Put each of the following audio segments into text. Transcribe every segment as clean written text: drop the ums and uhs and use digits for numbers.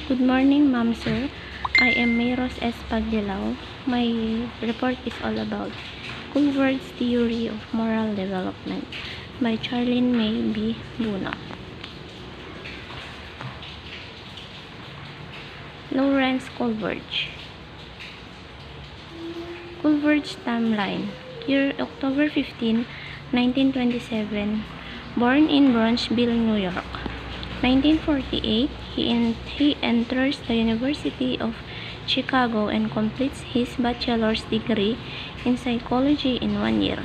Good morning, ma'am, sir. I am Mayros S. Pagdilaw. My report is all about Culvert's Theory of Moral Development by Charlene May B. Buno. Lawrence Culvert. Culvert's timeline. Year October 15, 1927. Born in Bronxville, New York. 1948, he enters the University of Chicago and completes his bachelor's degree in psychology in 1 year.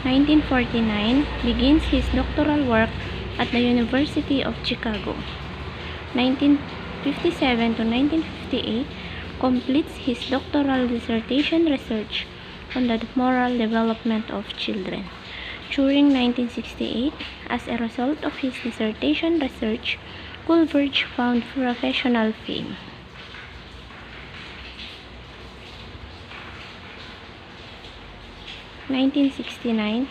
1949, begins his doctoral work at the University of Chicago. 1957 to 1958, completes his doctoral dissertation research on the moral development of children. During 1968, as a result of his dissertation research, Culvert found professional fame. (1969)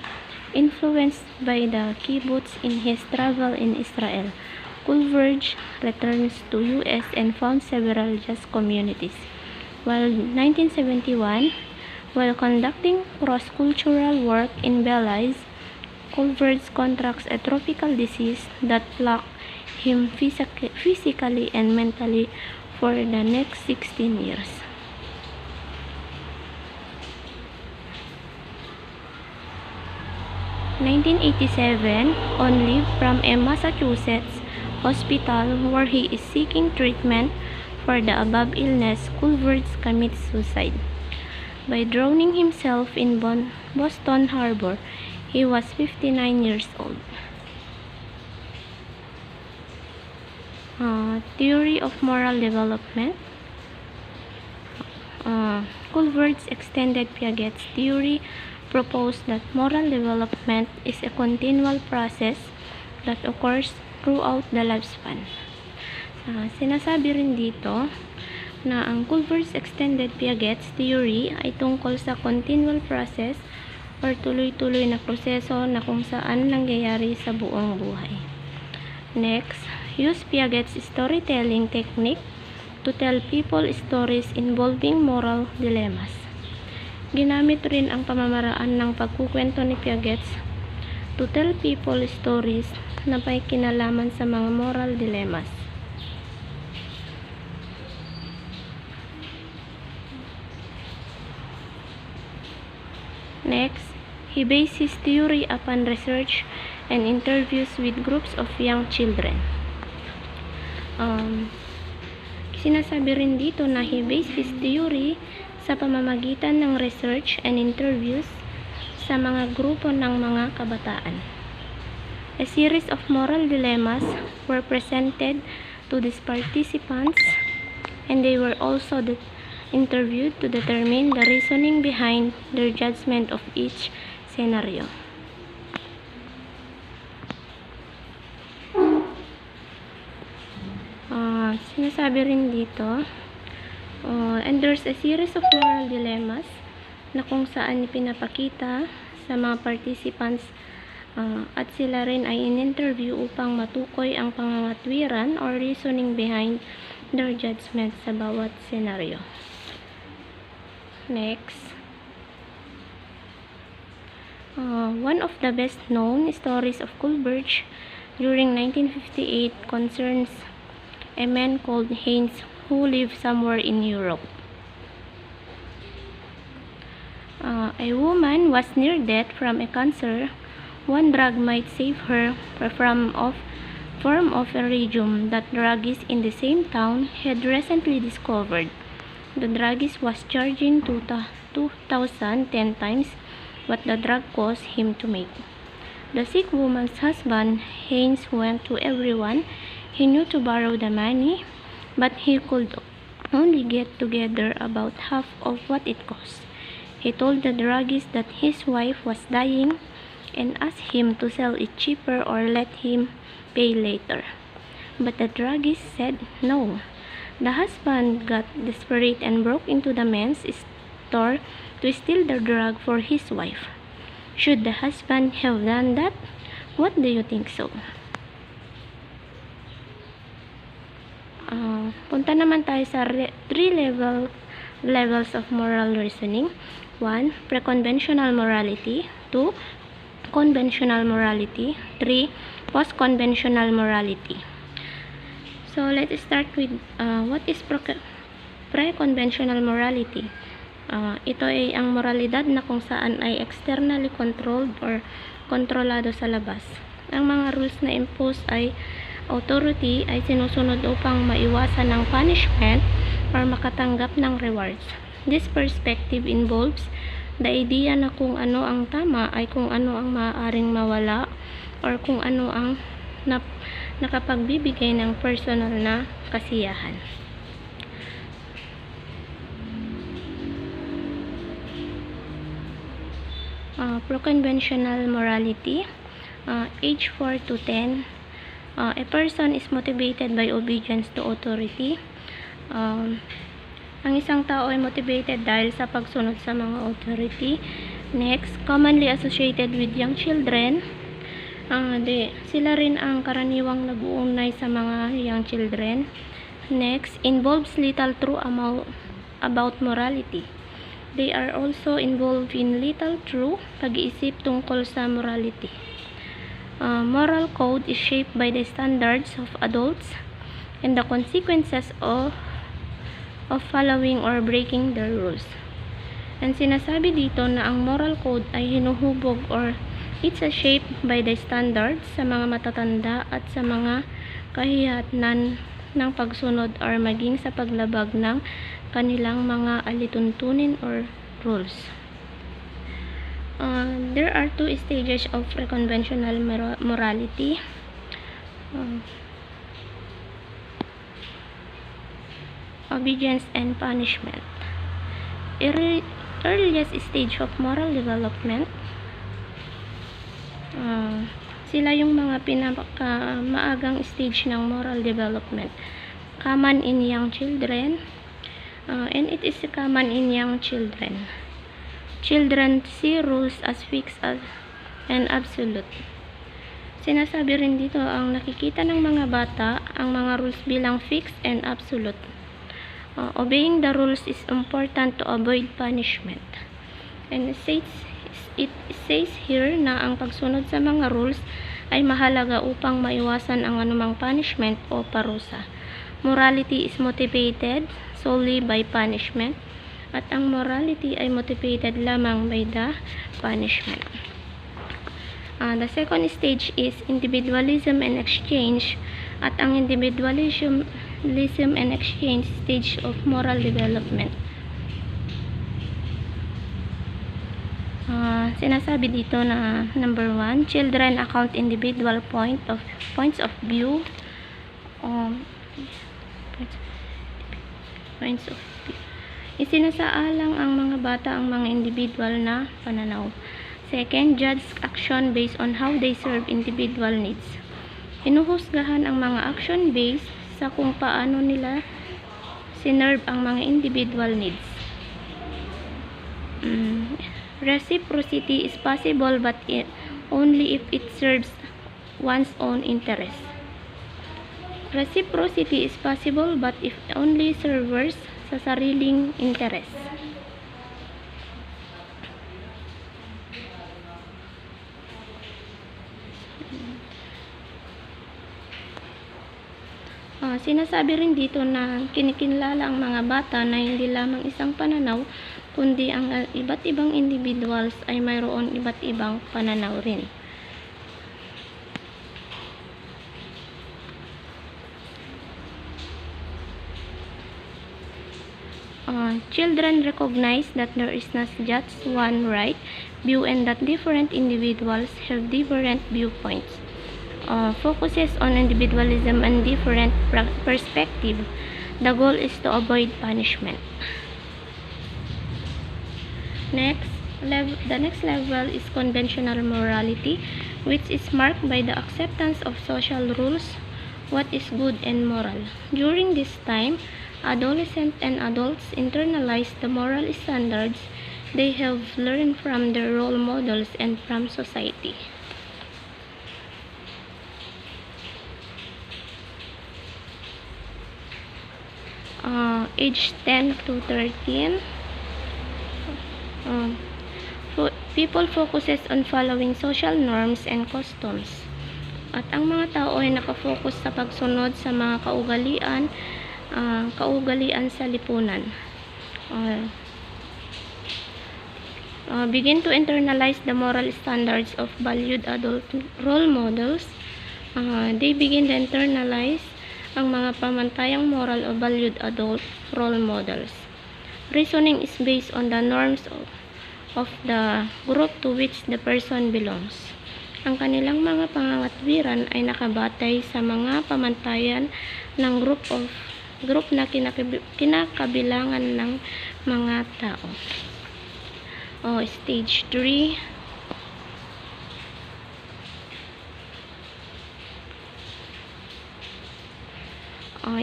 Influenced by the kibbutz in his travel in Israel, Culvert returns to U.S. and founds several Jewish communities. While 1971, while conducting cross-cultural work in Belize, Culvert contracts a tropical disease that plagued him physically and mentally for the next 16 years. In 1987, on leave from a Massachusetts hospital where he is seeking treatment for the above illness, Culvert commits suicide by drowning himself in Boston Harbor. He was 59 years old. Theory of moral development. Culvert's extended Piaget's theory proposed that moral development is a continual process that occurs throughout the lifespan. Sinasabi rin dito na ang Culvert's extended Piaget's theory ay tungkol sa continual process or tuloy-tuloy na proseso na kung saan nangyayari sa buong buhay. Next, use Piaget's storytelling technique to tell people stories involving moral dilemmas. Ginamit rin ang pamamaraan ng pagkukwento ni Piaget to tell people stories na may kinalaman sa mga moral dilemmas. Next, he based his theory upon research and interviews with groups of young children. Sinasabi rin dito na he based his theory sa pamamagitan ng research and interviews sa mga grupo ng mga kabataan. A series of moral dilemmas were presented to these participants, and they were also interviewed to determine the reasoning behind their judgment of each scenario. Sinasabi rin dito, and there's a series of moral dilemmas na kung saan ipinapakita sa mga participants at sila rin ay in-interview upang matukoy ang pangangatwiran or reasoning behind their judgment sa bawat scenario. Next, one of the best known stories of Culvert during 1958 concerns a man called Haynes who lived somewhere in Europe. A woman was near death from a cancer. One drug might save her from form of iridium that druggist in the same town had recently discovered. The druggist was charging 2,010 times what the drug cost him to make. The sick woman's husband, Haynes, went to everyone he knew to borrow the money, but he could only get together about half of what it cost. He told the druggist that his wife was dying and asked him to sell it cheaper or let him pay later. But the druggist said no. The husband got desperate and broke into the men's store to steal the drug for his wife. Should the husband have done that? What do you think so? Punta naman tayo sa levels of moral reasoning. 1. Pre-conventional morality. 2. Conventional morality. 3. Post-conventional morality. So, let's start with what is pre-conventional morality. Ito ay ang moralidad na kung saan ay externally controlled or kontrolado sa labas. Ang mga rules na impose ay authority ay sinusunod upang maiwasan ng punishment or makatanggap ng rewards. This perspective involves the idea na kung ano ang tama ay kung ano ang maaaring mawala or kung ano ang nakapagbibigay ng personal na kasiyahan. Pro-conventional morality, age 4 to 10. A person is motivated by obedience to authority. Ang isang tao ay motivated dahil sa pagsunod sa mga authority. Next, commonly associated with young children. Sila rin ang karaniwang nag-uunay sa mga young children. Next, involves little true about morality. They are also involved in little true pag-iisip tungkol sa morality. Moral code is shaped by the standards of adults and the consequences of following or breaking the rules. And sinasabi dito na ang moral code ay hinuhubog or it's shaped by the standards sa mga matatanda at sa mga kahihatnan ng pagsunod or maging sa paglabag ng kanilang mga alituntunin or rules. There are two stages of pre-conventional morality. Obedience and punishment. Earliest stage of moral development. Sila yung mga maagang stage ng moral development. Common in young children. And it is common in young children. Children see rules as fixed and absolute. Sinasabi rin dito ang nakikita ng mga bata ang mga rules bilang fixed and absolute. Obeying the rules is important to avoid punishment. And it says here na ang pagsunod sa mga rules ay mahalaga upang maiwasan ang anumang punishment o parusa. Morality is motivated solely by punishment, at ang morality ay motivated lamang by the punishment. The second stage is individualism and exchange, at ang individualism and exchange stage of moral development. Sinasabi dito na number 1, children account individual points of view. Isinasaalang ang mga bata ang mga individual na pananaw. Second, judge action based on how they serve individual needs. Hinuhusgahan ang mga action based sa kung paano nila sinerve ang mga individual needs. Reciprocity is possible but only if it serves one's own interest. Reciprocity is possible but if only serves sa sariling interest. Sinasabi rin dito na kinikinlala ang mga bata na hindi lamang isang pananaw, kundi ang iba't ibang individuals ay mayroon iba't ibang pananaw rin. Children recognize that there is not just one right view and that different individuals have different viewpoints. Focuses on individualism and different perspective. The goal is to avoid punishment. The next level is conventional morality, which is marked by the acceptance of social rules, what is good and moral. During this time, adolescents and adults internalize the moral standards they have learned from their role models and from society. age 10 to 13. People focuses on following social norms and customs. At ang mga tao ay nakafocus sa pagsunod sa mga kaugalian sa lipunan. Begin to internalize the moral standards of valued adult role models. They begin to internalize ang mga pamantayang moral o valued adult role models. Reasoning is based on the norms of the group to which the person belongs. Ang kanilang mga pangangatwiran ay nakabatay sa mga pamantayan ng group na kinakabilangan ng mga tao. Stage 3.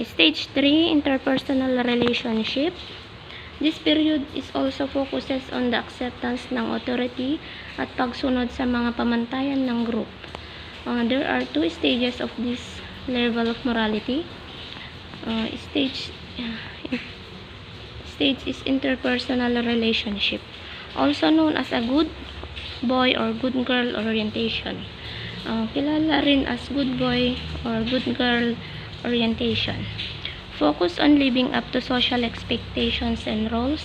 Stage 3, interpersonal relationship. This period is also focuses on the acceptance ng authority at pagsunod sa mga pamantayan ng group. There are 2 stages of this level of morality. Stage is interpersonal relationship, also known as a good boy or good girl orientation. Kilala rin as good boy or good girl orientation. Focus on living up to social expectations and roles,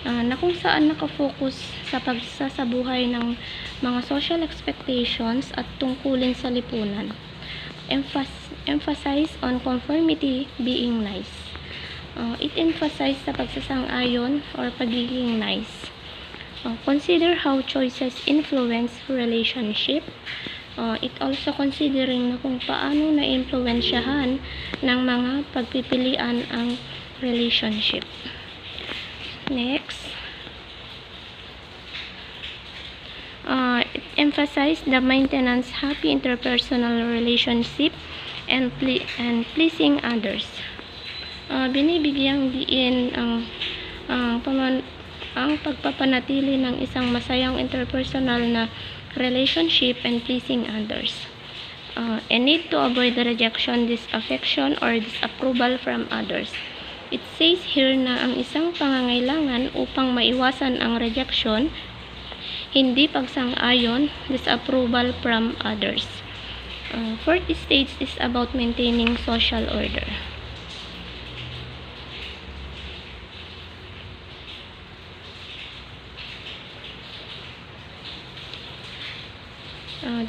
na kung saan nakafocus sa pagsasabuhay ng mga social expectations at tungkulin sa lipunan. Emphasize on conformity, being nice. It emphasize sa pagsasang-ayon or pagiging nice. Consider how choices influence relationship. It also considering na kung paano na-influensyahan ng mga pagpipilian ang relationship. Next, it emphasizes the maintenance happy interpersonal relationship and pleasing others. Binibigyang diin ang pagpapanatili ng isang masayang interpersonal na relationship and pleasing others. A need to avoid the rejection, disaffection, or disapproval from others. It says here na ang isang pangangailangan upang maiwasan ang rejection, hindi pagsang-ayon, disapproval from others. Fourth stage is about maintaining social order.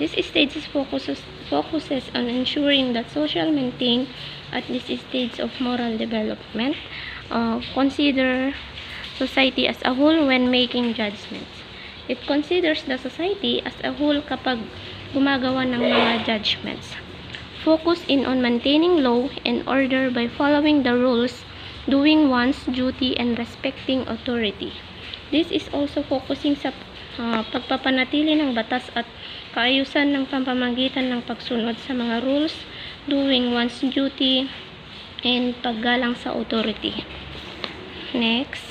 This stage focuses on ensuring that social maintain at this stage of moral development. Consider society as a whole when making judgments. It considers the society as a whole kapag gumagawa ng mga judgments. Focus in on maintaining law and order by following the rules, doing one's duty, and respecting authority. This is also focusing sa pagpapanatili ng batas at kaayusan ng pamamagitan ng pagsunod sa mga rules, doing one's duty, and paggalang sa authority. Next,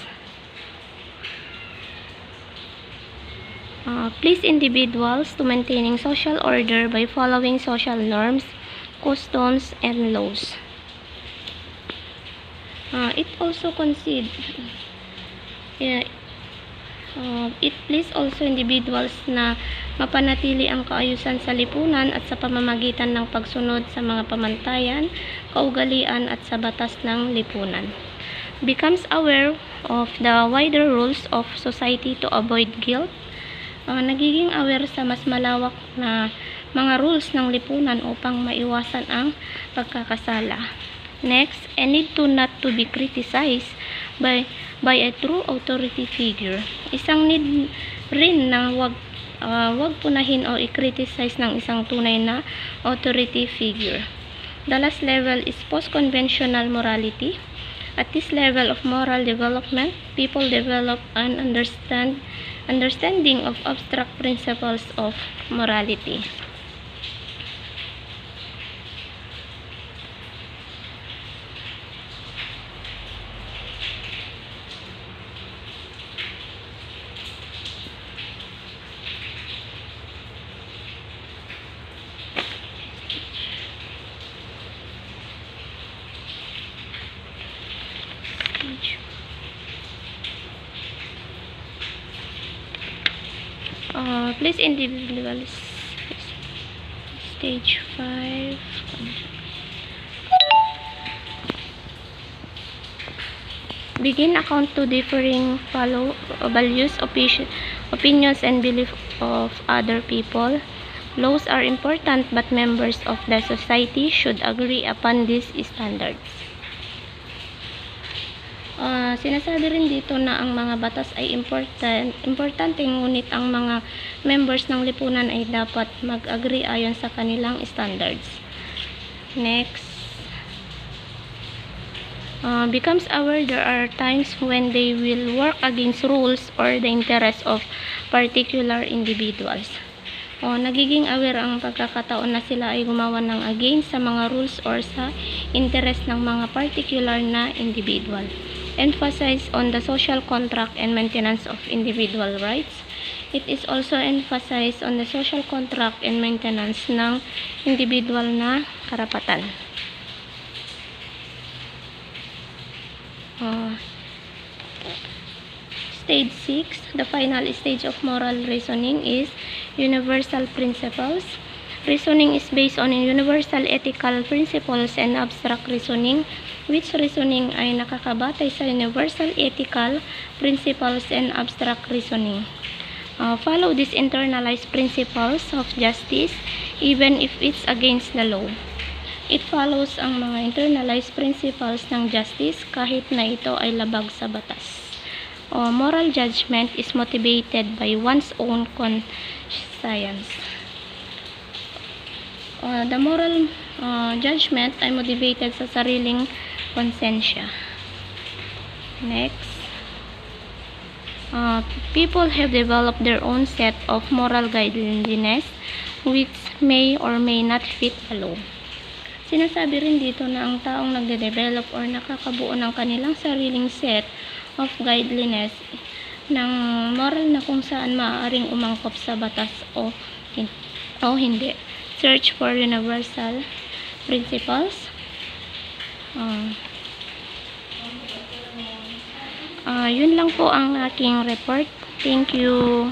please individuals to maintaining social order by following social norms, customs, and laws. It also it please also individuals na mapanatili ang kaayusan sa lipunan at sa pamamagitan ng pagsunod sa mga pamantayan, kaugalian at sa batas ng lipunan. Becomes aware of the wider rules of society to avoid guilt. Nagiging aware sa mas malawak na mga rules ng lipunan upang maiwasan ang pagkakasala. Next, a need to not to be criticized by a true authority figure. Isang need rin na wag punahin o i-criticize ng isang tunay na authority figure. The last level is post-conventional morality. At this level of moral development, people develop an understanding of abstract principles of morality. Please individuals. Stage 5. Begin account to differing values, opinions, and beliefs of other people. Laws are important, but members of the society should agree upon these standards. Sinasabi rin dito na ang mga batas ay importante, ngunit ang mga members ng lipunan ay dapat mag-agree ayon sa kanilang standards. Next. Becomes aware there are times when they will work against rules or the interests of particular individuals. Nagiging aware ang pagkakataon na sila ay gumawa ng against sa mga rules or sa interest ng mga particular na individual. Emphasize on the social contract and maintenance of individual rights. It is also emphasize on the social contract and maintenance ng individual na karapatan. Stage 6, the final stage of moral reasoning is universal principles. Reasoning is based on universal ethical principles and abstract reasoning, which reasoning ay nakakabatay sa universal ethical principles and abstract reasoning. Follow these internalized principles of justice even if it's against the law. It follows ang mga internalized principles ng justice kahit na ito ay labag sa batas. Moral judgment is motivated by one's own conscience. The moral judgment ay motivated sa sariling konsensya. Next. People have developed their own set of moral guidelines which may or may not fit the law. Sinasabi rin dito na ang taong nagde-develop or nakakabuo ng kanilang sariling set of guidelines ng moral na kung saan maaaring umangkop sa batas o hindi. Search for universal principles. Yun lang po ang aking report. Thank you.